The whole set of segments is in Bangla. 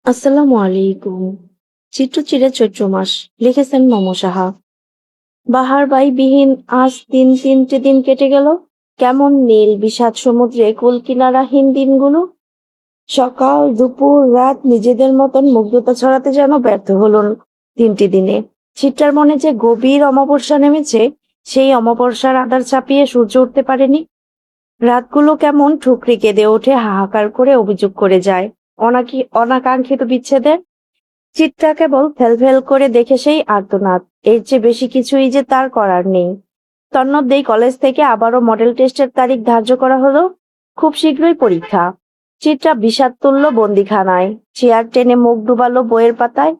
আসসালামু আলাইকুম। চিত্রচিরে চৈত্র মাস লিখেছেন মম সাহা। বাহার বাইবিহীন আজ তিনটে দিন কেটে গেল। কেমন নীল বিষাদ সমুদ্রে কুল কিনারাহীন দিনগুলো। সকাল দুপুর রাত নিজেদের মতন মুগ্ধতা ছড়াতে যেন ব্যর্থ হলো তিনটি দিনে। চিত্রার মনে যে গভীর অমাবস্যা নেমেছে, সেই অমাবস্যার আধার চাপিয়ে সূর্য উঠতে পারেনি। রাতগুলো কেমন ঠুকরি কেঁদে ওঠে, হাহাকার করে অভিযোগ করে যায় অনাকাঙ্ক্ষিত বিচ্ছেদের। চিত্রা কেবল ফেল করে দেখে সেই আর্তনাদ। এর চেয়ে বেশি কিছুই যে তার করার নেই। তন্মধ্যেই কলেজ থেকে আবারও মডেল টেস্টের তারিখ ধার্য করা হলো। খুব শীঘ্রই পরীক্ষা। চিত্রা বিষাদ তুলল বন্দিখানায়, চেয়ার টেনে মুখ ডুবালো বইয়ের পাতায়।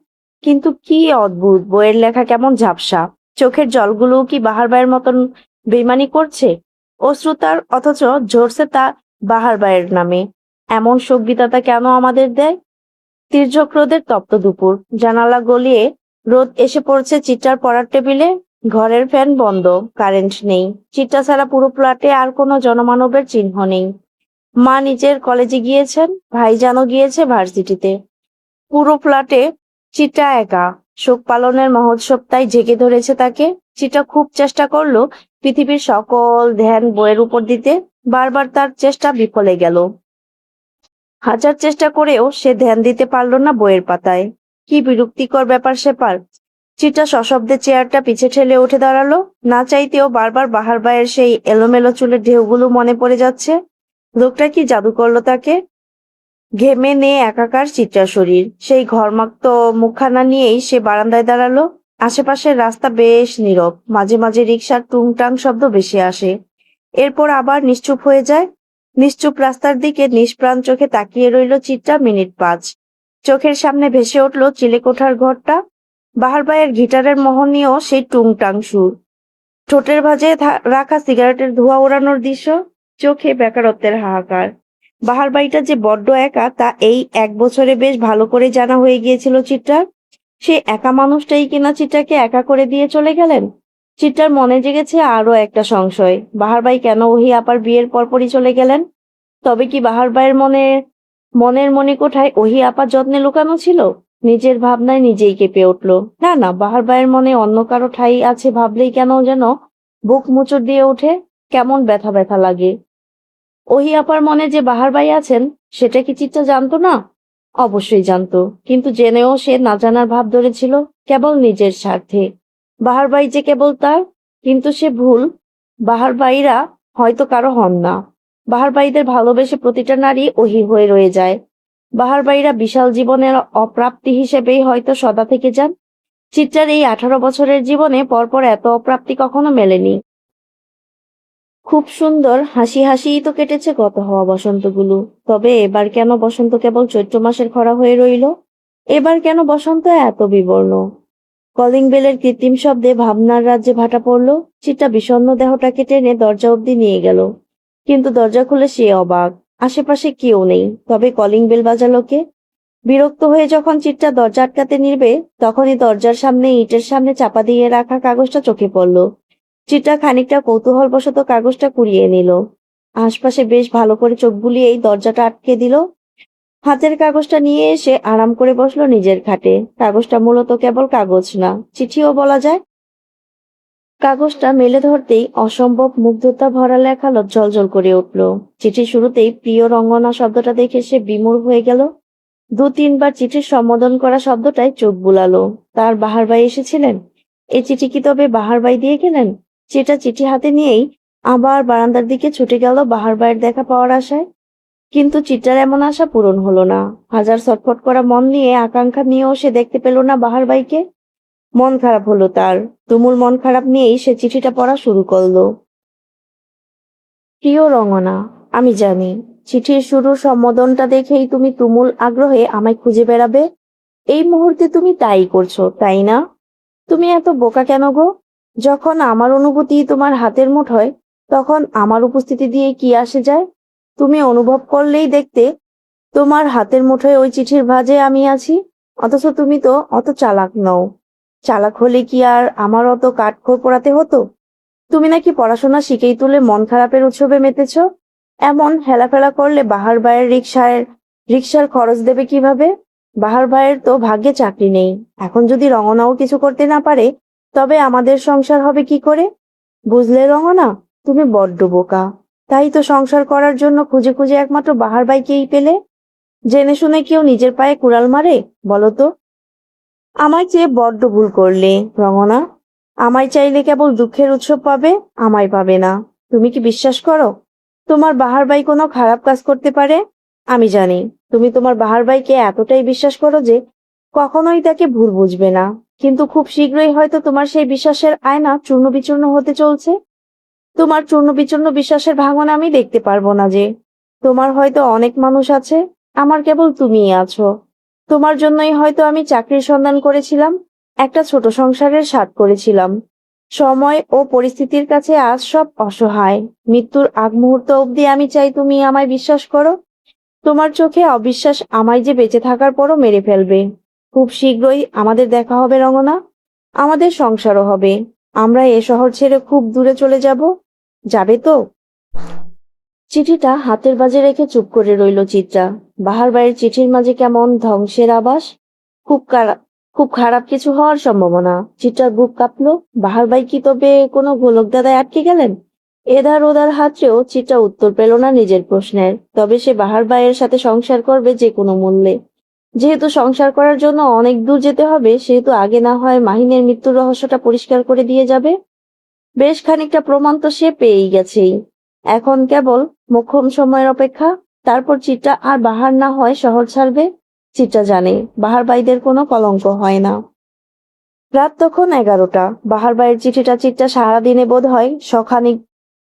কিন্তু কি অদ্ভুত, বইয়ের লেখা কেমন ঝাপসা। চোখের জলগুলো কি বাহার ভাইয়ের মতন বেইমানি করছে? অশ্রুতার, অথচ ঝরছে তা বাহার ভাইয়ের নামে। এমন শোক বিধাতা কেন আমাদের দেয়? তির্যক রোদের তপ্ত দুপুর, জানালা গলিয়ে রোদ এসে পড়ছে চিত্রার পড়ার টেবিলে। ঘরের ফ্যান বন্ধ, কারেন্ট নেই। চিত্রা ছাড়া পুরো ফ্ল্যাটে আর কোনো জনমানবের চিহ্ন নেই। মা নিজের কলেজে গিয়েছেন, ভাইজানও গিয়েছে ভার্সিটিতে। পুরো ফ্ল্যাটে চিত্রা একা। শোক পালনের মহোৎসব তাই ঝেঁকে ধরেছে তাকে। চিত্রা খুব চেষ্টা করলো পৃথিবীর সকল ধ্যান বইয়ের উপর দিতে। বারবার তার চেষ্টা বিফলে গেল। হাজার চেষ্টা করেও সে ধ্যান দিতে পারল না বইয়ের পাতায়। কি বিরক্তিকর ব্যাপার স্যাপার। চিটা সশব্দে চেয়ারটা পিছে ঠেলে উঠে দাঁড়ালো। না চাইতেও বারবার বাহার ভাইয়ের সেই এলোমেলো চুলের ঢেউগুলো মনে পড়ে যাচ্ছে। লোকটা কি জাদু করলো তাকে? ঘেমে নিয়ে একাকার চিত্রার শরীর। সেই ঘর্মাক্ত মুখখানা নিয়েই সে বারান্দায় দাঁড়ালো। আশেপাশের রাস্তা বেশ নীরব, মাঝে মাঝে রিকশার টুংটাং শব্দ ভেসে আসে, এরপর আবার নিশ্চুপ হয়ে যায়। নিশ্চুপ রাস্তার দিকে নিষ্প্রাণ চোখে তাকিয়ে রইল চিত্রা মিনিট 5। চোখের সামনে ভেসে উঠল চিলেকোঠার ঘরটা, বাহার ভাইয়ের গিটারের মোহনীয় সেই টুংটাং সুর, ঠোঁটের ভাঁজে রাখা সিগারেটের ধোঁয়া ওড়ানোর দৃশ্য, চোখে বেকারত্বের হাহাকার। বাহার বাড়িটা যে বড্ড একা তা এই 1 বছরে বেশ ভালো করে জানা হয়ে গিয়েছিল চিত্রার। সে একা মানুষটাই কিনা চিত্রাকে একা করে দিয়ে চলে গেলেন। চিত্রার মনে জেগেছে আরো একটা সংশয়, বাহার ভাই কেন ওহি আপার বিয়ের পরপরই চলে গেলেন? তবে কি বাহার ভাইয়ের মনের মণিকোঠায় ওহি আপার যত্নে লুকানো ছিল? নিজের ভাবনায় নিজেই কেঁপে উঠল। না না, বাহার ভাইয়ের মনে অন্য কারো ঠাঁই আছে ভাবলেই কেন যেন বুক মোচড় দিয়ে ওঠে, কেমন ব্যথা ব্যথা লাগে। ওহি আপার মনে যে বাহার ভাই আছেন, সেটা কি চিত্রা জানতো না? অবশ্যই জানতো, কিন্তু জেনেও সে না জানার ভাব ধরেছিল, কেবল নিজের স্বার্থে। বাহার ভাই যে কেবল তার, কিন্তু সে ভুল। বাহার ভাইরা হয়তো কারো হন না। বাহার ভাইদের ভালোবেসে প্রতিটা নারী ওহি হয়ে রয়ে যায়। বাহার ভাইরা বিশাল জীবনের অপ্রাপ্তি হিসেবেই হয়তো সদা থেকে যান। চিত্রার এই 18 বছরের জীবনে পরপর এত অপ্রাপ্তি কখনো মেলেনি। খুব সুন্দর হাসি হাসিই তো কেটেছে গত হওয়া বসন্তগুলো। তবে এবার কেন বসন্ত কেবল চৈত্র মাসের খরা হয়ে রইল? এবার কেন বসন্ত এত বিবর্ণ? কলিং বেলের কৃত্রিম শব্দে ভাবনার রাজ্যে ভাটা পড়ল। চিত্রা বিষণ্ণ দেহটাকে টেনে দরজা অবধি নিয়ে গেল, কিন্তু দরজা খুলে সে অবাক। আশেপাশে কেউ নেই, তবে কলিং বেল বাজালো কে? বিরক্ত হয়ে যখন চিত্রা দরজা আটকাতে নিবে, তখনই দরজার সামনে ইটের সামনে চাপা দিয়ে রাখা কাগজটা চোখে পড়ল। চিত্রা খানিকটা কৌতূহলবশত কাগজটা কুড়িয়ে নিল। আশপাশে বেশ ভালো করে চোখ বুলিয়েই দরজাটা আটকে দিল। হাতের কাগজটা নিয়ে এসে আরাম করে বসলো নিজের খাটে। কাগজটা মূলত কেবল কাগজ না, চিঠিও বলা যায়। কাগজটা মেলে ধরতেই অসম্ভব মুগ্ধতা ভরা লেখা জ্বলজ্বল করে উঠল। চিঠির শুরুতেই প্রিয় রঙ্গনা শব্দটা দেখে সে বিমূঢ় হয়ে গেল। 2-3 বার চিঠির সম্বোধন করা শব্দটায় চোখ বুলালো। তার বাহার ভাই এসেছিলেন। এই চিঠি কি তবে বাহার ভাই দিয়ে গেলেন? চিঠি হাতে নিয়েই আবার বারান্দার দিকে ছুটে গেল বাহার ভাইয়ের দেখা পাওয়ার আশায়। কিন্তু চিত্রার এমন আশা পূরণ হলো না। হাজার ছটফট করা মন নিয়ে, আকাঙ্ক্ষা নিয়েও সে দেখতে পেল না বাহার ভাইকে। মন খারাপ হলো তার। তুমুল মন খারাপ নিয়েই সে চিঠিটা পড়া শুরু করলো। প্রিয় রঙনা, আমি জানি চিঠির শুরুর সম্বোধনটা দেখেই তুমি তুমুল আগ্রহে আমায় খুঁজে বেড়াবে। এই মুহূর্তে তুমি তাই করছো, তাই না? তুমি এত বোকা কেন গো? যখন আমার অনুভূতি তোমার হাতের মুঠোয়, তখন আমার উপস্থিতি দিয়ে কি আসে যায়? তুমি অনুভব করলেই দেখতে তোমার হাতের মুঠোয় ওই চিঠির ভাঁজে আমি আছি। অথচ তুমি তো অত চালাক নও। চালাক হলে কি আর আমার অত কাঠখড় পোড়াতে হতো? তুমি নাকি পড়াশোনা শিখেই তুলে মন খারাপের উৎসবে মেতেছ। এমন হেলাফেলা করলে বাহার বায়ের রিকশার খরচ দেবে কিভাবে? বাহার ভাইয়ের তো ভাগ্যে চাকরি নেই, এখন যদি রঙনাও কিছু করতে না পারে তবে আমাদের সংসার হবে কি করে? বুঝলে রঙনা, তুমি বড্ড বোকা। তাই তো সংসার করার জন্য খুঁজে খুঁজে একমাত্র বাহার ভাইকেই পেলে। জেনে শুনে কেউ নিজের পায়ে কুড়াল মারে বলো তো? আমায় চেয়ে বড্ড ভুল করলে রঙনা। আমায় চাইলে কেবল দুঃখের উৎসব পাবে, আমায় পাবে না। তুমি কি বিশ্বাস করো তোমার বাহার ভাই কোনো খারাপ কাজ করতে পারে? আমি জানি তুমি তোমার বাহার ভাইকে এতটাই বিশ্বাস করো যে কখনোই তাকে ভুল বুঝবে না, কিন্তু খুব শীঘ্রই হয়তো তোমার সেই বিশ্বাসের আয়না চূর্ণ বিচূর্ণ হতে চলছে। তোমার চূর্ণ বিচূর্ণ বিশ্বাসের ভাঙন আমি দেখতে পারবো না যে। তোমার হয়তো অনেক মানুষ আছে, আমার কেবল তুমিই আছো। তোমার জন্যই হয়তো আমি চাকরির সন্ধান করেছিলাম, একটা ছোট সংসারের স্বাদ করেছিলাম। সময় ও পরিস্থিতির কাছে আজ সব অসহায়। মৃত্যুর আগ মুহূর্ত অবধি আমি চাই তুমি আমায় বিশ্বাস করো। তোমার চোখে অবিশ্বাস আমায় যে বেঁচে থাকার পরও মেরে ফেলবে। খুব শীঘ্রই আমাদের দেখা হবে রঙনা, আমাদের সংসারও হবে। আমরা এ শহর ছেড়ে খুব দূরে চলে যাব। যাবে তো? চিঠিটা হাতের বাজে রেখে চুপ করে রইল চিত্রা। বাহার বাড়ির চিঠির মাঝে কেমন ধ্বংসের আভাস। খুব খারাপ, খুব খারাপ কিছু হওয়ার সম্ভাবনা। চিত্রার বুক কাঁপলো। বাহার ভাই কি তবে কোনো গোলক দাদায় আটকে গেলেন? এধার ওধার হাতড়েও চিত্রা উত্তর পেল না নিজের প্রশ্নের। তবে সে বাহার ভাইয়ের সাথে সংসার করবে যে কোনো মূল্যে। যেহেতু সংসার করার জন্য অনেক দূর যেতে হবে, সেহেতু আগে না হয় মাহিনের মৃত্যুর রহস্যটা পরিষ্কার করে দিয়ে যাবে। বেশ খানিকটা প্রমাণ তো সে পেয়েই গেছেই। এখন কেবল মোক্ষম সময়ের অপেক্ষা। তারপর চিত্রা আর বাহার না হয় শহর ছাড়বে। চিত্রা জানে বাহার ভাইদের কোনো কলঙ্ক হয় না। রাত তখন 11টা। বাহার ভাইয়ের চিঠিটা চিত্রা সারাদিনে বোধ হয় শখানিক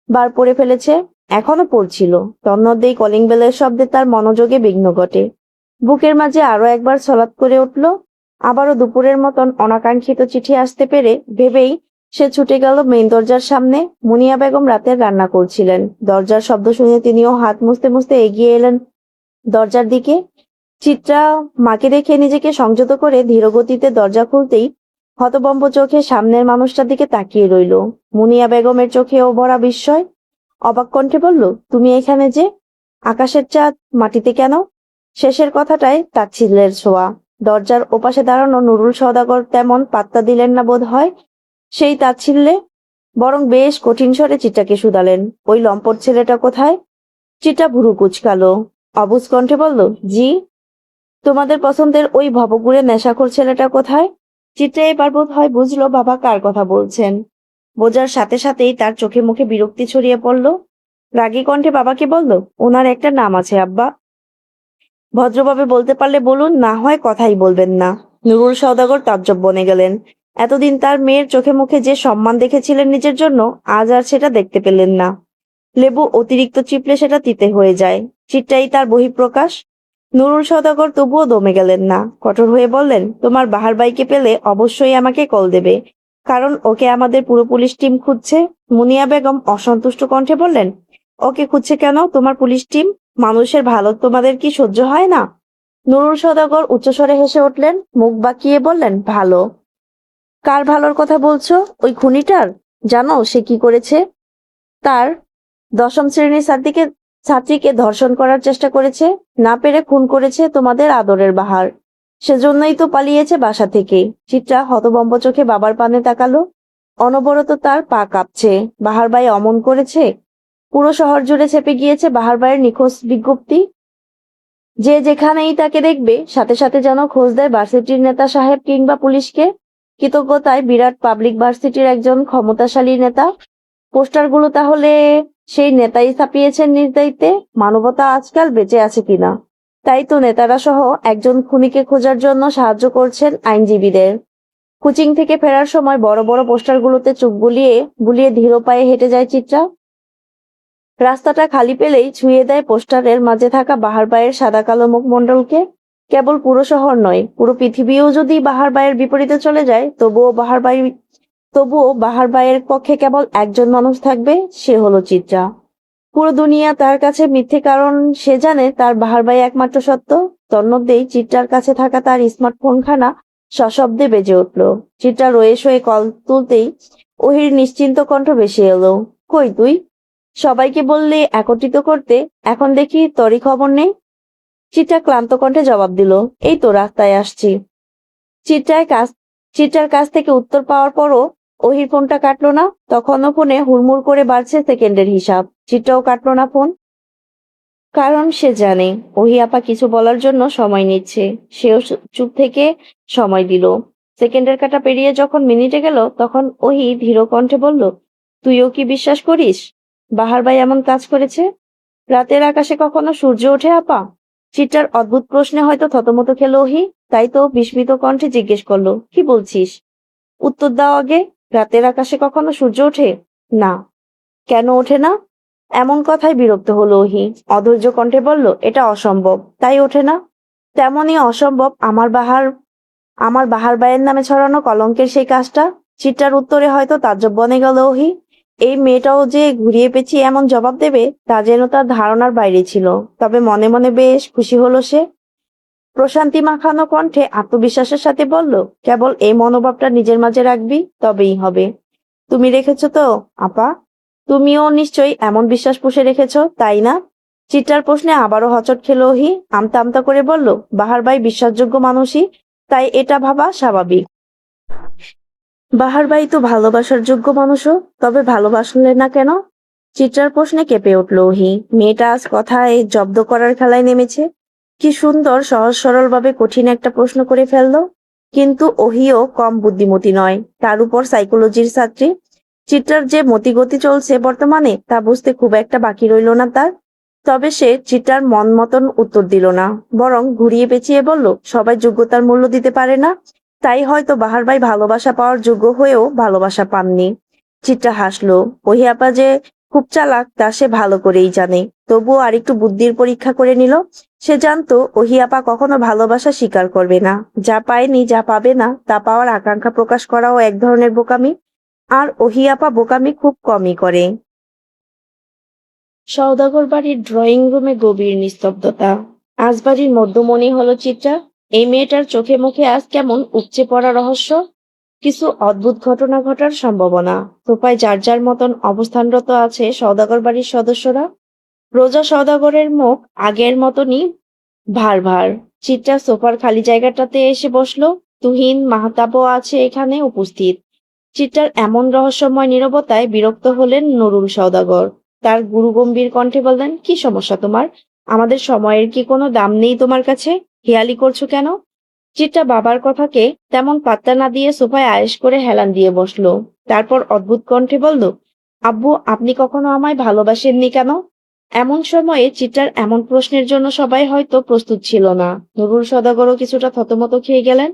বার পড়ে ফেলেছে। এখনো পড়ছিল। তন্মধ্যেই কলিং বেলের শব্দে তার মনোযোগে বিঘ্ন ঘটে। বুকের মাঝে আরো একবার ছলাৎ করে উঠল। আবারও দুপুরের মতন অনাকাঙ্ক্ষিত চিঠি আসতে পেরে ভেবেই সে ছুটে গেল মেইন দরজার সামনে। মুনিয়া বেগম রাতের রান্না করছিলেন। দরজার শব্দ শুনে তিনিও হাত মুছতে মুছতে এগিয়ে এলেন দরজার দিকে। চিত্রা মাকে দেখে নিজেকে সংযত করে ধীরগতিতে দরজা খুলতেই হতবম্ব চোখে সামনের মানুষটার দিকে তাকিয়ে রইল। মুনিয়া বেগমের চোখেও ভরা বিস্ময়। অবাক কণ্ঠে বলল, তুমি এখানে যে? আকাশের চাঁদ মাটিতে কেন? শেষের কথাটায় তাচ্ছিল্যের ছোঁয়া। দরজার ওপাশে দাঁড়ানো নুরুল সওদাগর তেমন পাত্তা দিলেন না বোধ হয় সেই তাচ্ছিল্যে, বরং বেশ কঠিন স্বরে চিত্রাকে শুধালেন, ওই লম্পট ছেলেটা কোথায়? চিত্রা ভুরু কুচকালো। অবুঝ কণ্ঠে বলল, জি। তোমাদের পছন্দের ওই ভবঘুরে নেশাখোর ছেলেটা কোথায়? চিত্রা এবার বোধ হয় বুঝলো বাবা কার কথা বলছেন। বোঝার সাথে সাথেই তার চোখে মুখে বিরক্তি ছড়িয়ে পড়ল। রাগী কণ্ঠে বাবাকে বলল, ওনার একটা নাম আছে আব্বা। ভদ্রভাবে বলতে পারলে বলুন, না হয় কথাই বলবেন না। নুরুল সওদাগর তাজ্জব বনে গেলেন। এতদিন তার মেয়ের চোখে মুখে যে সম্মান দেখেছিলেন নিজের জন্য, আজ আর সেটা দেখতে পেলেন না। লেবু অতিরিক্ত চিপলে সেটা তিতে হয়ে যায়। চিত্রাই তার বহিঃপ্রকাশ। নুরুল সওদাগর তবুও দমে গেলেন না। কঠোর হয়ে বললেন, তোমার বাহার ভাইকে পেলে অবশ্যই আমাকে কল দেবে, কারণ ওকে আমাদের পুরো পুলিশ টিম খুঁজছে। মুনিয়া বেগম অসন্তুষ্ট কণ্ঠে বললেন, ওকে খুঁজছে কেন তোমার পুলিশ টিম? মানুষের ভালো তোমাদের কি সহ্য হয় না? নুরুল সওদাগর উচ্চস্বরে হেসে উঠলেন, মুখ বাঁকিয়ে বললেন, ভালো? কার ভালোর কথা বলছো? ওই খুনিটার? জানো সে কি করেছে? তার 10ম শ্রেণীর ছাত্রীকে ধর্ষণ করার চেষ্টা করেছে, না পেরে খুন করেছে তোমাদের আদরের বাহার। সেজন্যই তো পালিয়েছে বাসা থেকে। চিত্রা হতভম্ব চোখে বাবার পানে তাকালো। অনবরত তার পা কাঁপছে। বাহার ভাই অমন করেছে? পুরো শহর জুড়ে ছেপে গিয়েছে বাহার ভাইয়ের নিখোঁজ বিজ্ঞপ্তি। যে যেখানেই তাকে দেখবে সাথে সাথে যেন খোঁজ দেয় ভার্সিটির নেতা সাহেব কিংবা পুলিশকে। কৃতজ্ঞতায় বিরাট পাবলিক ভার্সিটির একজন ক্ষমতাশালী নেতা। পোস্টারগুলো তাহলে সেই নেতাই ছাপিয়েছেন নিজ দায়িত্বে? মানবতা আজকাল বেঁচে আছে কিনা। তাই তো নেতারা সহ একজন খুনিকে খোঁজার জন্য সাহায্য করছেন আইনজীবীদের। কোচিং থেকে ফেরার সময় বড় বড় পোস্টারগুলোতে চোখ বুলিয়ে বুলিয়ে ধীর পায়ে হেঁটে যায় চিত্রা। রাস্তাটা খালি পেলেই ছুঁয়ে দেয় পোস্টারের মাঝে থাকা বাহার ভাইয়ের সাদা কালো মুখমণ্ডলকে। কেবল পুরো শহর নয়, পুরো পৃথিবীও যদি বাহার ভাইয়ের বিপরীতে চলে যায়, তবুও বাহার ভাইয়ের পক্ষে কেবল একজন মানুষ থাকবে, সে হলো চিত্রা। পুরো দুনিয়া তার কাছে মিথ্যে, কারণ সে জানে তার বাহার ভাই একমাত্র সত্য। তন্মধ্যেই চিত্রার কাছে থাকা তার স্মার্টফোনখানা সশব্দে বেজে উঠল। চিত্রা রয়ে শয়ে কল তুলতেই ওহির নিশ্চিন্ত কণ্ঠ ভেসে এলো, কই তুই? সবাইকে বললে একত্রিত করতে, এখন দেখি তোরই খবর নেই। চিত্রা ক্লান্ত কণ্ঠে জবাব দিল, এই তো রাস্তায় আসছি। চিত্রার কাছ থেকে উত্তর পাওয়ার পরও ওহির ফোনটা কাটলো না। তখনও ফোনে হুড়মুড় করে বাড়ছে সেকেন্ডের হিসাব। চিত্রাও কাটলো না ফোন, কারণ সে জানে ওহি আপা কিছু বলার জন্য সময় নিচ্ছে। সেও চুপ থেকে সময় দিল। সেকেন্ডের কাটা পেরিয়ে যখন মিনিটে গেল, তখন ওহি ধীর কণ্ঠে বলল, তুইও কি বিশ্বাস করিস বাহার ভাই এমন কাজ করেছে? রাতের আকাশে কখনো সূর্য ওঠে আপা? চিত্রার অদ্ভুত প্রশ্নে হয়তো থতমত খেল ওহি, তাই তো বিস্মিত কণ্ঠে জিজ্ঞেস করলো, কি বলছিস? উত্তর দাও আগে। রাতের আকাশে কখনো সূর্য ওঠে না। কেন ওঠে না? এমন কথায় বিরক্ত হলো ওহি। অধৈর্য কণ্ঠে বলল, এটা অসম্ভব, তাই ওঠে না। তেমনই অসম্ভব আমার বাহার ভাইয়ের নামে ছড়ানো কলঙ্কের সেই কাজটা। চিত্রার উত্তরে হয়তো তাজ্জব বনে গেল ওহি। এই মেয়েটাও যে ঘুরিয়ে পেঁচিয়ে এমন জবাব দেবে তা যেন তার ধারণার বাইরে ছিল। তবে মনে মনে বেশ খুশি হলো সে। প্রশান্তি মাখানো কণ্ঠে আত্মবিশ্বাসের সাথে বলল, কেবল এই মনোভাবটা নিজের মাঝে রাখবি, তবেই হবে। তুমি রেখেছো তো আপা? তুমিও নিশ্চয়ই এমন বিশ্বাস পুষে রেখেছো, তাই না? চিত্রার প্রশ্নে আবারও হচট খেল ওহি। আমতা আমতা করে বলল, বাহার ভাই বিশ্বাসযোগ্য মানুষই, তাই এটা ভাবা স্বাভাবিক। বাহার ভাই তো ভালোবাসার যোগ্য মানুষও, তবে ভালোবাসলেন না কেন? চিত্রার প্রশ্নে কেঁপে উঠল ওহি। মেয়েটা আজ কথায় জব্দ করার খেলায় নেমেছে। কি সুন্দর সহজ সরল ভাবে কঠিন একটা প্রশ্ন করে ফেললো। কিন্তু ওহিও কম বুদ্ধিমতী নয়, তার উপর সাইকোলজির ছাত্রী। চিত্রার যে মতিগতি চলছে বর্তমানে তা বুঝতে খুব একটা বাকি রইল না তার। তবে সে চিত্রার মন মতন উত্তর দিল না, বরং ঘুরিয়ে পেঁচিয়ে বলল, সবাই যোগ্যতার মূল্য দিতে পারে না, তাই হয়তো বাহার ভাই ভালোবাসা পাওয়ার যোগ্য হয়েও ভালোবাসা পাননি। চিত্রা হাসলো। ওহি আপা যে খুব চালাক তা সে ভালো করেই জানে, তবুও আরেকটু বুদ্ধির পরীক্ষা করে নিল। সে জানতো ওহি আপা কখনো ভালোবাসা স্বীকার করবে না। যা পায়নি, যা পাবে না তা পাওয়ার আকাঙ্ক্ষা প্রকাশ করাও এক ধরনের বোকামি। আর ওহি আপা বোকামি খুব কমই করে। সওদাগর বাড়ির ড্রয়িং রুমে গভীর নিস্তব্ধতা। আজ বাড়ির মধ্যমণি হলো চিত্রা। এই মেয়েটার চোখে মুখে আজ কেমন উপচে পড়া রহস্য। কিছু অদ্ভুত ঘটনা ঘটার সম্ভাবনা। সোফায় যার যার মতন অবস্থানরত আছে সওদাগর বাড়ির সদস্যরা। রোজা সওদাগরের মুখ আগের মতনই ভার ভার। চিত্রা সোফার খালি জায়গাটাতে এসে বসলো। তুহিন মাহতাবও আছে এখানে উপস্থিত। চিত্রার এমন রহস্যময় নীরবতায় বিরক্ত হলেন নুরুল সওদাগর। তার গুরুগম্ভীর কণ্ঠে বললেন, কি সমস্যা তোমার? আমাদের সময়ের কি কোনো দাম নেই তোমার কাছে? হেয়ালি করছো কেন? চিত্রা বাবার কথাকে তেমন পাত্তা না দিয়ে সোফায় আয়েশ করে হেলান দিয়ে বসলো। তারপর অদ্ভুত কণ্ঠে বলল, আব্বু, আপনি কখনো আমায় ভালোবাসেননি কেন? এমন সময়ে চিত্রার এমন প্রশ্নের জন্য সবাই হয়তো প্রস্তুত ছিল না। নুরুল সওদাগরও কিছুটা থতমত খেয়ে গেলেন।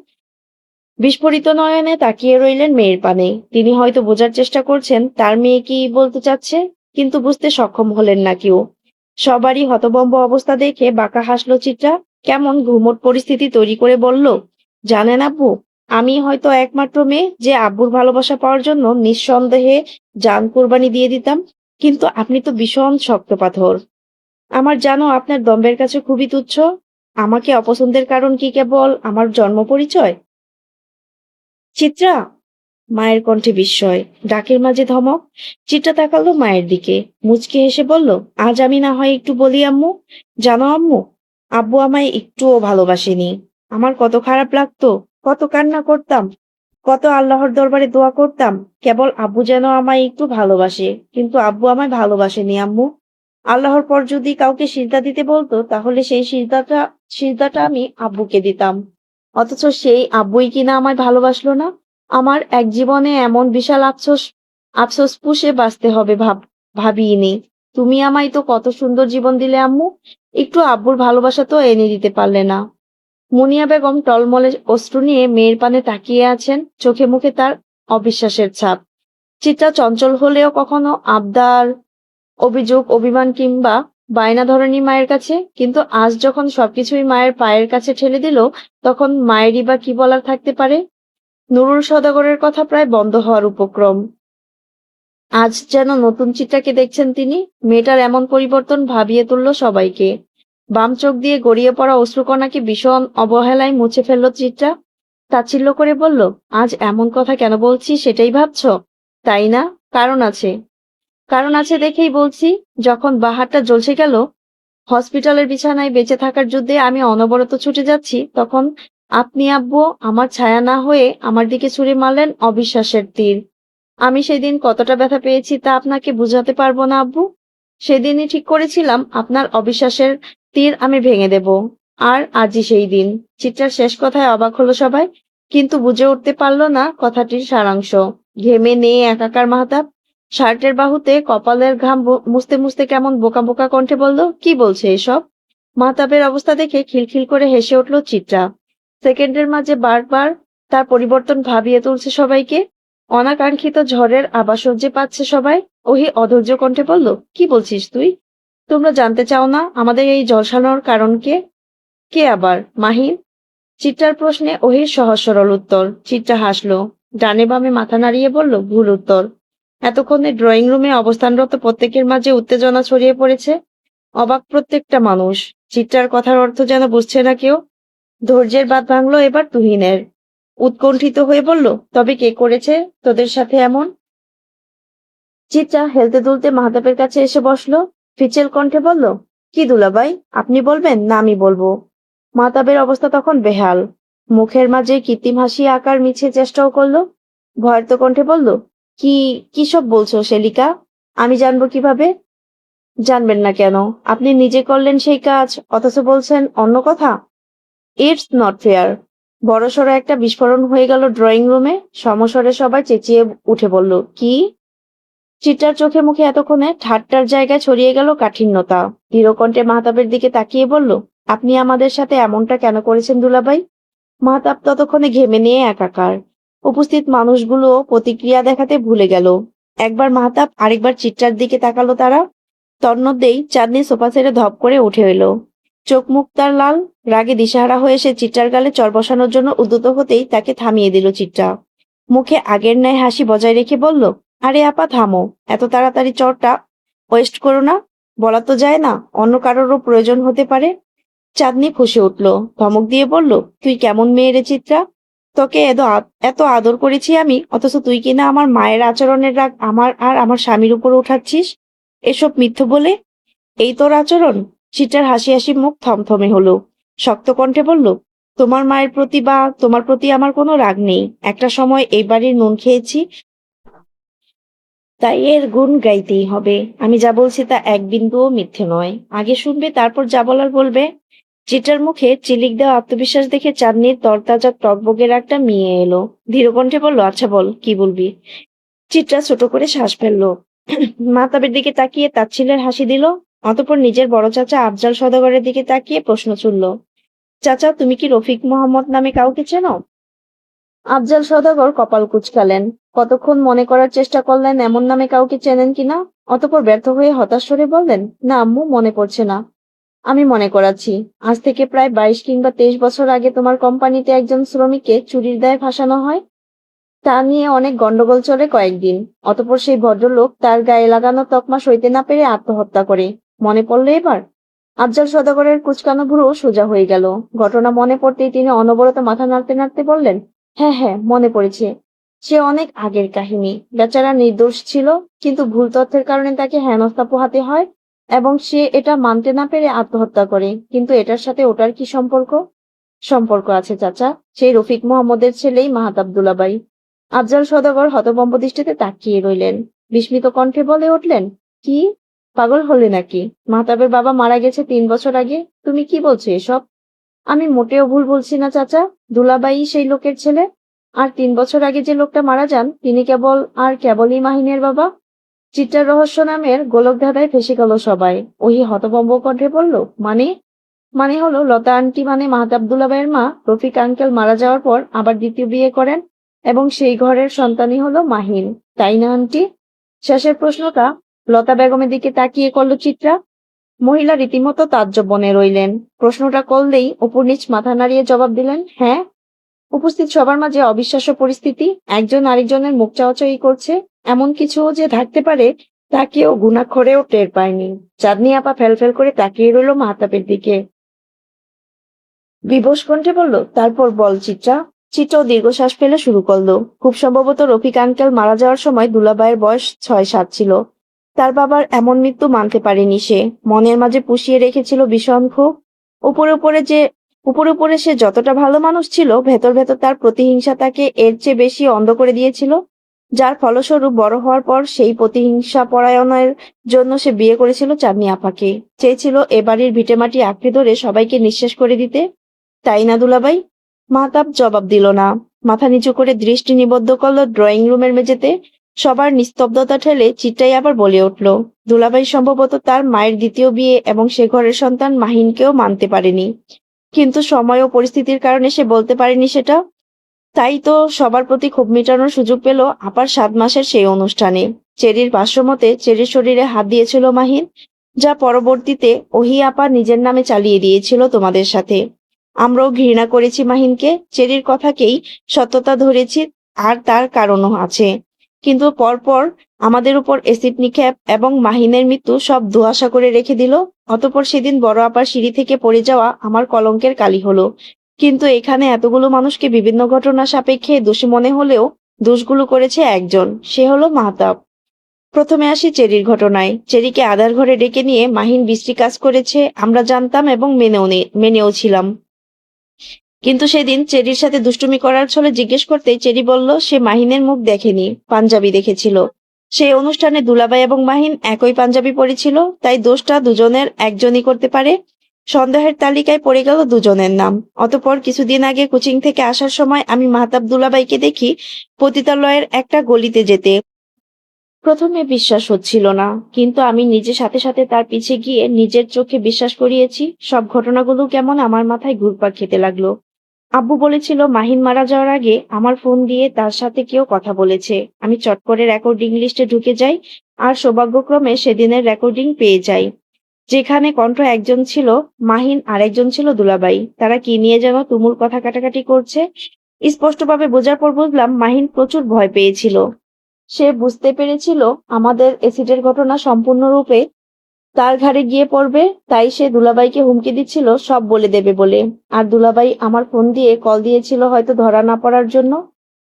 বিস্ফোরিত নয়নে তাকিয়ে রইলেন মেয়ের পানে। তিনি হয়তো বোঝার চেষ্টা করছেন তার মেয়ে কি বলতে চাচ্ছে, কিন্তু বুঝতে সক্ষম হলেন না কেউ। সবারই হতভম্ব অবস্থা দেখে বাঁকা হাসলো চিত্রা। কেমন ঘুমট পরিস্থিতি তৈরি করে বলল, জানেন আব্বু, আমি হয়তো একমাত্র মেয়ে যে আব্বুর ভালোবাসা পাওয়ার জন্য নিঃসন্দেহে জান কোরবানি দিয়ে দিতাম। কিন্তু আপনি তো ভীষণ শক্ত পাথর। আমার জানো আপনার দম্ভের কাছে খুবই তুচ্ছ। আমাকে অপছন্দের কারণ কি কেবল আমার জন্ম পরিচয়? চিত্রা! মায়ের কণ্ঠে বিস্ময়, ডাকের মাঝে ধমক। চিত্রা তাকালো মায়ের দিকে, মুচকি হেসে বলল, আজ আমি না হয় একটু বলি আম্মু। জানো আম্মু, আব্বু আমায় একটুও ভালোবাসেনি। আমার কত খারাপ লাগতো, কত কান্না করতাম, কত আল্লাহর দরবারে দোয়া করতাম কেবল আব্বু যেন আমায় একটু ভালোবাসে। কিন্তু আব্বু আমায় ভালোবাসেনি আম্মু। আল্লাহর পর যদি কাউকে সিজদা দিতে বলতো তাহলে সেই সিজদাটা আমি আব্বুকে দিতাম। অথচ সেই আব্বুই কিনা আমায় ভালোবাসলো না। আমার এক জীবনে এমন বিশাল আফসোস আফসোস পুষে বাঁচতে হবে ভাবিনি। তুমি আমায় তো কত সুন্দর জীবন দিলে আম্মু, একটু আব্বুর ভালোবাসা তো এনে দিতে পারলে না। মুনিয়া বেগম টলমলে অশ্রু নিয়ে মেয়ের পানে তাকিয়ে আছেন, চোখে মুখে তার অবিশ্বাসের ছাপ। চিত্রা চঞ্চল হলেও কখনো আবদার, অভিযোগ, অভিমান কিংবা বায়না ধরেনি মায়ের কাছে। কিন্তু আজ যখন সবকিছুই মায়ের পায়ের কাছে ঠেলে দিল, তখন মায়েরই বা কি বলার থাকতে পারে? নুরুল সওদাগরের কথা প্রায় বন্ধ হওয়ার উপক্রম। আজ যেন নতুন চিত্রাকে দেখছেন তিনি। মেয়েটার এমন পরিবর্তন ভাবিয়ে তুলল সবাইকে। বাম চোখ দিয়ে গড়িয়ে পড়া অশ্রুকণাকে ভীষণ অবহেলায় মুছে ফেলল চিত্রা। তাচ্ছিল্য করে বলল, আজ এমন কথা কেন বলছি সেটাই ভাবছ, তাই না? কারণ আছে। কারণ আছে দেখেই বলছি। যখন বাহারটা জ্বলছে গেল, হসপিটালের বিছানায় বেঁচে থাকার যুদ্ধে আমি অনবরত ছুটে যাচ্ছি, তখন আপনি আব্বু আমার ছায়া না হয়ে আমার দিকে ছুড়ে মারলেন অবিশ্বাসের তীর। আমি সেদিন কতটা ব্যথা পেয়েছি তা আপনাকে বুঝাতে পারবো না আব্বু। সেদিনই ঠিক করেছিলাম আপনার অবিশ্বাসের তীর আমি ভেঙে দেব। আর আজই সেই দিন। চিত্রার শেষ কথায় অবাক হলো সবাই, কিন্তু বুঝে উঠতে পারল না কথাটির সারাংশ। ঘেমে নিয়ে একাকার মাহতাব শার্টের বাহুতে কপালের ঘাম মুছতে মুছতে কেমন বোকা বোকা কণ্ঠে বলল, কি বলছে এসব? মাহতাবের অবস্থা দেখে খিলখিল করে হেসে উঠল চিত্রা। সেকেন্ডের মাঝে বারবার তার পরিবর্তন ভাবিয়ে তুলছে সবাইকে। অনাকাঙ্ক্ষিত ঝড়ের আবাসজ্জে পাচ্ছে সবাই। ওহি অধৈর্য কণ্ঠে বলল, কি বলছিস তুই? তোমরা জানতে চাও না আমাদের এই ঝলসানোর কারণ কে? কে আবার? মাহিন? চিত্রার প্রশ্নে ওহির সহজ সরল উত্তর। চিত্রা হাসল, ডানে বামে মাথা নাড়িয়ে বলল, ভুল উত্তর। এতক্ষণে ড্রয়িং রুমে অবস্থানরত প্রত্যেকের মাঝে উত্তেজনা ছড়িয়ে পড়েছে। অবাক প্রত্যেকটা মানুষ। চিত্রার কথার অর্থ যেন বুঝছে না কেউ। ধৈর্যের বাঁধ ভাঙল এবার তুহিনের। উৎকণ্ঠিত হয়ে বলল, তবে কে করেছে তোদের সাথে এমন? চিত্রা হেলতে দুলতে মাহতাবের কাছে এসে বসলো। ফিচেল কণ্ঠে বলল, কি দুলাভাই, আপনি বলবেন না আমি বলবো? মাহতাবের অবস্থা তখন বেহাল। মুখের মাঝে কৃত্রিম হাসি আকার মিছে চেষ্টাও করলো। ভয়ার্ত কণ্ঠে বলল, কি কি সব বলছো সেলিকা? আমি জানবো কিভাবে? জানবেন না কেন? আপনি নিজে করলেন সেই কাজ, অথচ বলছেন অন্য কথা। It's not fair. বড়সড় একটা বিস্ফোরণ হয়ে গেল ড্রয়িং রুমে। সমস্বরে সবাই চেঁচিয়ে উঠে বলল, কি? চিত্রার চোখে মুখে এতক্ষণে ঠাট্টার জায়গায় ছড়িয়ে গেল কাঠিন্যতা। ধীরকণ্ঠে মাহতাবের দিকে তাকিয়ে বলল, আপনি আমাদের সাথে এমনটা কেন করেছেন দুলাভাই? মাহতাব ততক্ষণে ঘেমে নিয়ে একাকার। উপস্থিত মানুষগুলো প্রতিক্রিয়া দেখাতে ভুলে গেল। একবার মাহতাব, আরেকবার চিত্রার দিকে তাকালো তারা। তন্মধ্যেই চাঁদনি সোফা ছেড়ে ধপ করে উঠে এলো। চোখ মুখ তার লাল। রাগে দিশাহারা হয়ে সে চিত্রার গালে চর বসানোর জন্য উদ্যত হতেই তাকে থামিয়ে দিল চিত্রা। মুখে আগের ন্যায় হাসি বজায় রেখে বলল, আরে আপা থামো, এত তাড়াতাড়ি চরটা ওয়েস্ট করো না। বলা তো যায় না, অন্য কারোরও প্রয়োজন হতে পারে। চাঁদনি ফুঁসে উঠল, ধমক দিয়ে বলল, তুই কেমন মেয়ে রে চিত্রা? তোকে এত আদর করেছি আমি, অথচ তুই কিনা আমার মায়ের আচরণের রাগ আমার আর আমার স্বামীর উপর উঠাচ্ছিস। এসব মিথ্যে বলে এই তোর আচরণ? চিত্রার হাসি হাসি মুখ থমথমে হলো। শক্ত কণ্ঠে বলল, তোমার মায়ের প্রতি বা তোমার প্রতি আমার কোনো রাগ নেই। একটা সময় এই বাড়ির নুন খেয়েছি, তাই এর গুণ গাইতেই হবে। আমি যা বলছি তা এক বিন্দুও মিথ্যে নয়। আগে শুনবে, তারপর যা বলার বলবে। চিত্রার মুখে চিলিক দেওয়া আত্মবিশ্বাস দেখে চাঁদনির তরতাজা টকবগে রাগটা মিয়ে এলো। ধীরকণ্ঠে বলল, আচ্ছা বল, কি বলবি? চিত্রা ছোট করে শ্বাস ফেললো। মাহতাবের দিকে তাকিয়ে তাচ্ছিল্যের হাসি দিল। অতঃপর নিজের বড় চাচা আফজাল সওদাগরের দিকে তাকিয়ে প্রশ্ন ছুড়ল, চাচা, তুমি কি রফিক মোহাম্মদ নামে কাউকে চেনো? আফজাল সওদাগর কপাল কুঁচকালেন। কতক্ষণ মনে করার চেষ্টা করলেন এমন নামে কাউকে চেনেন কিনা। অতঃপর ব্যর্থ হয়ে হতাশ স্বরে বললেন, না আম্মু, মনে পড়ছে না। আমি মনে করাচ্ছি। আজ থেকে প্রায় 22 কিংবা 23 বছর আগে তোমার কোম্পানিতে একজন শ্রমিককে চুরির দায়ে ফাঁসানো হয়। তা নিয়ে অনেক গন্ডগোল চলে কয়েকদিন। অতঃপর সেই ভদ্রলোক তার গায়ে লাগানো তকমা সইতে না পেরে আত্মহত্যা করে। মনে পড়লো এবার? আফজাল সওদাগরের কুঁচকানো ভুরু সোজা হয়ে গেল। ঘটনা মনে পড়তেই তিনি অনবরত মাথা নাড়তে নাড়তে বললেন, হ্যাঁ হ্যাঁ, মনে পড়েছে। সে অনেক আগের কাহিনী। বেচারা নির্দোষ ছিল, কিন্তু ভুল তথ্যের কারণে তাকে হেনস্থা পোহাতে হয় এবং সে এটা মানতে না পেরে আত্মহত্যা করে। কিন্তু এটার সাথে ওটার কি সম্পর্ক? সম্পর্ক আছে চাচা। সেই রফিক মোহাম্মদের ছেলেই মাহাত আব্দুল্লাবাই। আফজাল সওদাগর হতভম্ব দৃষ্টিতে তাকিয়ে রইলেন। বিস্মিত কণ্ঠে বলে উঠলেন, কি? পাগল হলে নাকি? মাহতাবের বাবা মারা গেছে 3 বছর আগে। তুমি কি বলছো এসব? আমি মোটেও ভুল বলছি না চাচা। দুলাবাই সেই লোকের ছেলে। আর 3 বছর আগে যে লোকটা মারা যান তিনি কেবলই মাহিনের বাবা। চিত্রার রহস্য নামের গোলকধাঁধায় ফেসে গেল সবাই। ওহি হতভম্ব কণ্ঠে বলল, মানে? মানে হলো লতা আন্টি মানে মাহতাব দুলাভাইয়ের মা রফিক আঙ্কেল মারা যাওয়ার পর আবার দ্বিতীয় বিয়ে করেন এবং সেই ঘরের সন্তানই হলো মাহিন, তাই না আন্টি? শেষের প্রশ্নটা লতা বেগমের দিকে তাকিয়ে করল চিত্রা। মহিলা রীতিমতো তাজ্জব বনে রইলেন। প্রশ্নটা করলেই উপর নিচ মাথা নাড়িয়ে জবাব দিলেন, হ্যাঁ। উপস্থিত সবার মাঝে অবিশ্বাস্য পরিস্থিতি। একজন আরেকজনের মুখ চাওয়াচাই করছে। এমন কিছু যে থাকতে পারে তা কেউ ঘুণাক্ষরেও টের পায়নি। চাঁদনি আপা ফেল করে তাকিয়ে রইল মাহতাবের দিকে। বিবশ কণ্ঠে বলল, তারপর বল চিত্রা। চিত্রাও দীর্ঘশ্বাস ফেলে শুরু করলো। খুব সম্ভবত রফিক আঙ্কেল মারা যাওয়ার সময় দুলাভাইয়ের বয়স 6-7 ছিল। তার বাবার এমন মৃত্যু মানতে পারেনি সে। মনের মাঝে পুষিয়ে রেখেছিল ভীষণ ক্ষোভ। উপরে উপরে যে উপরে উপরে সে যতটা ভালো মানুষ ছিল, ভেতর ভেতর তার প্রতিহিংসা তাকে এর চেয়ে বেশি অন্ধ করে দিয়েছিল। যার ফলস্বরূপ বড় হওয়ার পর সেই প্রতিহিংসা পরায়ণের জন্য সে বিয়ে করেছিল চাঁদনি আপাকে। চেয়েছিল এ বাড়ির ভিটেমাটি আঁকড়ে ধরে সবাইকে নিঃশেষ করে দিতে। তাই না দুলাভাই? মাহতাব জবাব দিল না। মাথা নিচু করে দৃষ্টি নিবদ্ধ করলো ড্রয়িং রুমের মেঝেতে। সবার নিস্তব্ধতা ঠেলে চিত্রাই আবার বলে উঠল, দুলাভাই সম্ভবত তার মায়ের দ্বিতীয় বিয়ে এবং সে ঘরের সন্তান মাহিনকেও মানতে পারেনি। কিন্তু সময় ও পরিস্থিতির কারণে সে বলতে পারেনি সেটা। তাই তো সবার প্রতি ক্ষোভ মেটানোর সুযোগ পেল আপার 7 মাসের সেই অনুষ্ঠানে। চেরির ভাষ্যমতে চেরির শরীরে হাত দিয়েছিল মাহিন, যা পরবর্তীতে ওহি আপা নিজের নামে চালিয়ে দিয়েছিল তোমাদের সাথে। আমরাও ঘৃণা করেছি মাহিনকে, চেরির কথাকেই সত্যতা ধরেছি, আর তার কারণও আছে। কিন্তু পরপর আমাদের উপর এসিড নিক্ষেপ এবং মাহিনের মৃত্যু সব ধোঁয়াশা করে রেখে দিল। অতঃপর সেদিন বড় আপার সিঁড়ি থেকে পড়ে যাওয়া আমার কলঙ্কের কালি হলো। কিন্তু এখানে এতগুলো মানুষকে বিভিন্ন ঘটনা সাপেক্ষে দোষী মনে হলেও দোষগুলো করেছে একজন, সে হলো মাহতাব। প্রথমে আসি চেরির ঘটনায়। চেরিকে আধার ঘরে ডেকে নিয়ে মাহিন বিশ্রী কাজ করেছে আমরা জানতাম এবং মেনেও ছিলাম। কিন্তু সেদিন চেরির সাথে দুষ্টুমি করার ছলে জিজ্ঞেস করতেই চেরি বলল সে মাহিনের মুখ দেখেনি, পাঞ্জাবি দেখেছিল। সেই অনুষ্ঠানে দুলাভাই এবং মাহিন একই পাঞ্জাবি পরেছিল, তাই দোষটা দুজনের একজনই করতে পারে। সন্দেহের তালিকায় পড়ে গেল দুজনের নাম। অতঃপর কিছুদিন আগে কোচিং থেকে আসার সময় আমি মাহতাব দুলাভাইকে দেখি পতিতালয়ের একটা গলিতে যেতে। প্রথমে বিশ্বাস হচ্ছিল না, কিন্তু আমি নিজে সাথে সাথে তার পিছে গিয়ে নিজের চোখে বিশ্বাস করিয়েছি। সব ঘটনাগুলো কেমন আমার মাথায় ঘুরপাক খেতে লাগলো। আব্বু বলেছিল মাহিন মারা যাওয়ার আগে আমার ফোন দিয়ে তার সাথে কেউ কথা বলেছে। আমি চট করে রেকর্ডিং লিস্টে ঢুকে যাই, আর সৌভাগ্যক্রমে সেদিনের রেকর্ডিং পেয়ে যাই, যেখানে কণ্ঠ একজন ছিল মাহিন আর একজন ছিল দুলাভাই। তারা কি নিয়ে যেন তুমুল কথা কাটাকাটি করছে। স্পষ্টভাবে বোঝার পর বুঝলাম মাহিন প্রচুর ভয় পেয়েছিল। সে বুঝতে পেরেছিল আমাদের এসিডের ঘটনা সম্পূর্ণরূপে তার ঘাড়ে গিয়ে পড়বে, তাই সে দুলাভাইকে হুমকি দিচ্ছিল সব বলে দেবে বলে। আর দুলাভাই আমার ফোন দিয়ে কল দিয়েছিল হয়তো ধরা না পড়ার জন্য।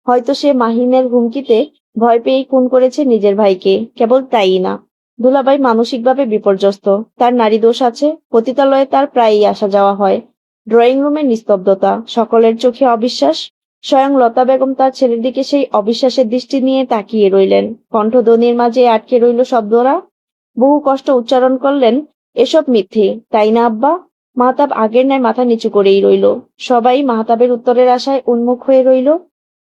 হয়তো সে মাহিনের হুমকিতে ভয় পেয়েই খুন করেছে নিজের ভাইকে। কেবল তাই না, দুলাভাই মানসিকভাবে বিপর্যস্ত। তার নারী দোষ আছে। পতিতালয়ে তার প্রায়ই আসা যাওয়া হয়। ড্রয়িং রুমের নিস্তব্ধতা, সকলের চোখে অবিশ্বাস। স্বয়ং লতা বেগম তার ছেলের দিকে সেই অবিশ্বাসের দৃষ্টি নিয়ে তাকিয়ে রইলেন। কণ্ঠধ্বনির মাঝে আটকে রইল শব্দরা। বহু কষ্ট উচ্চারণ করলেন, এসব মিথ্যে, তাই না আব্বা? মাহতাব আগের ন্যায় মাথা নিচু করেই রইল। সবাই মাহতাবের উত্তরের আশায় উন্মুখ হয়ে রইল।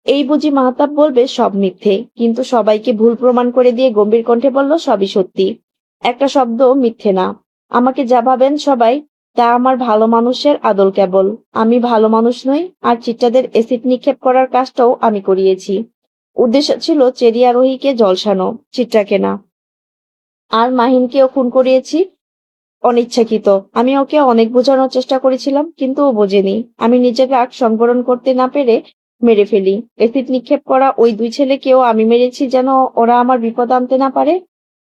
এই বুঝি মাহতাব বলবে সব মিথ্যে, কিন্তু সবাইকে ভুল প্রমাণ করে দিয়ে গম্ভীর কণ্ঠে বলল সবই সত্যি। একটা শব্দ মিথ্যে না। আমাকে যা ভাবেন সবাই, তা আমার ভালো মানুষের আদল কেবল। আমি ভালো মানুষ নই, আর চিট্টাদের এসিড নিক্ষেপ করার কাজটাও আমি করিয়েছি। উদ্দেশ্য ছিল চেরি আরোহীকে ঝলসানো, চিট্টাকে না। আর মাহিনকেও খুন করিয়েছি অনিচ্ছাকৃত। আমি ওকে অনেক বোঝানোর চেষ্টা করেছিলাম, কিন্তু ও বোঝেনি। আমি নিজের রাগ সংবরণ করতে না পেরে মেরে ফেলি। এসিড নিক্ষেপ করা ওই 2 ছেলেকেও আমি মেরেছি যেন ওরা আমার বিপদ আনতে না পারে।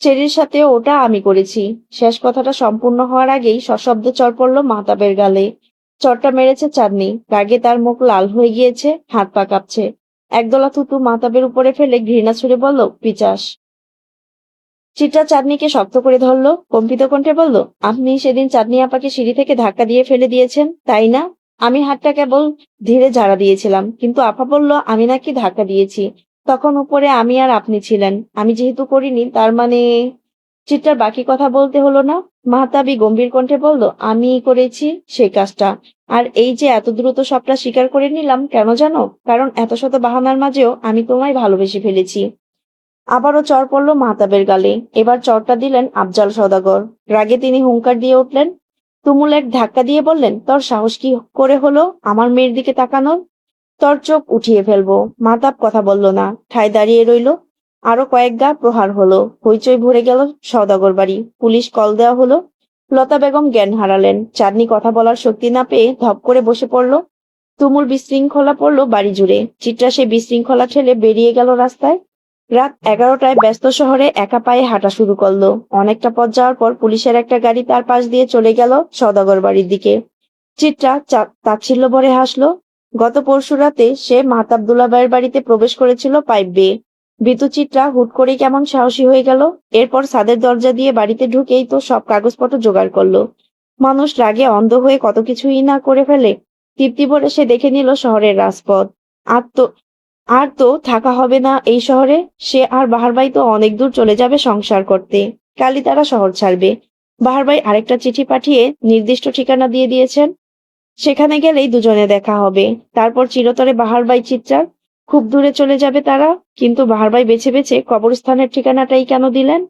চেরির সাথে ওটা আমি করেছি। শেষ কথাটা সম্পূর্ণ হওয়ার আগেই সশব্দে চড় পড়ল মাহতাবের গালে। চড়টা মেরেছে চাঁদনি। রাগে তার মুখ লাল হয়ে গিয়েছে, হাত পা কাঁপছে। একদলা থুতু মাহতাবের উপরে ফেলে ঘৃণা ছুড়ে বলল, পিচাস। চিত্রা চাঁদনিকে শক্ত করে ধরল, কম্পিত কণ্ঠে বলল, আপনি সেদিন চাঁদনি আপাকে সিঁড়ি থেকে ধাক্কা দিয়ে ফেলে দিয়েছেন, তাই না? আমি হাতটা কেবল ধীরে ঝাড়া দিয়েছিলাম, কিন্তু আপা বলল আমি নাকি ধাক্কা দিয়েছি। তখন উপরে আমি আর আপনি ছিলেন। আমি যেহেতু করিনি, তার মানে? চিত্রার বাকি কথা বলতে হলো না। মাহতাবি গম্ভীর কণ্ঠে বলল, আমি করেছি সেই কাজটা। আর এই যে এত দ্রুত সবটা স্বীকার করে নিলাম কেন জানো? কারণ এত শত বাহানার মাঝেও আমি তোমায় ভালোবেসে ফেলেছি। আবারও চড় পড়ল মাহতাবের গালে। এবার চড়টা দিলেন আফজাল সওদাগর। রাগে তিনি হুংকার দিয়ে উঠলেন। তুমুল এক ধাক্কা দিয়ে বললেন, তোর সাহস কি করে হলো আমার মেয়ের দিকে তাকানোর? তোর চোখ উঠিয়ে ফেলবো। মাহতাব কথা বলল না, ঠায় দাঁড়িয়ে রইল। আরো কয়েক গা প্রহার হলো। হইচই ভরে গেল সওদাগর বাড়ি। পুলিশ কল দেওয়া হলো। লতা বেগম জ্ঞান হারালেন। চাঁদনি কথা বলার শক্তি না পেয়ে ধপ করে বসে পড়ল। তুমুল বিশৃঙ্খলা পড়ল বাড়ি জুড়ে। চিত্রা সেই বিশৃঙ্খলা ঠেলে বেরিয়ে গেল রাস্তায়। রাত 11টায় ব্যস্ত শহরে একা পায়ে হাঁটা শুরু করলো। অনেকটা পথ যাওয়ার পর পুলিশের একটা গাড়ি তার পাশ দিয়ে চলে গেল সওদাগর বাড়ির দিকে। চিত্রা তাচ্ছিল্য ভরে হাসলো। গত পরশু রাতে সে মাহতাব দুলাভাইয়ের বাড়িতে প্রবেশ করেছিল পাইপ বেয়ে। চিত্রা হুট করেই কেমন সাহসী হয়ে গেল। এরপর ছাদের দরজা দিয়ে বাড়িতে ঢুকেই তো সব কাগজপত্র জোগাড় করলো। মানুষ রাগে অন্ধ হয়ে কত কিছুই না করে ফেলে। তৃপ্তি ভরে সে দেখে নিল শহরের রাজপথ। আর তো আর তো থাকা হবে না এই শহরে। সে আর বাহার ভাই তো অনেক দূর চলে যাবে সংসার করতে। কালই তারা শহর ছাড়বে। বাহার ভাই আরেকটা চিঠি পাঠিয়ে নির্দিষ্ট ঠিকানা দিয়ে দিয়েছেন। সেখানে গেলেই দুজনে দেখা হবে। তারপর চিরতরে বাহার ভাই চিত্রার খুব দূরে চলে যাবে তারা। কিন্তু বাহার ভাই বেছে বেছে কবরস্থানের ঠিকানাটাই কেন দিলেন?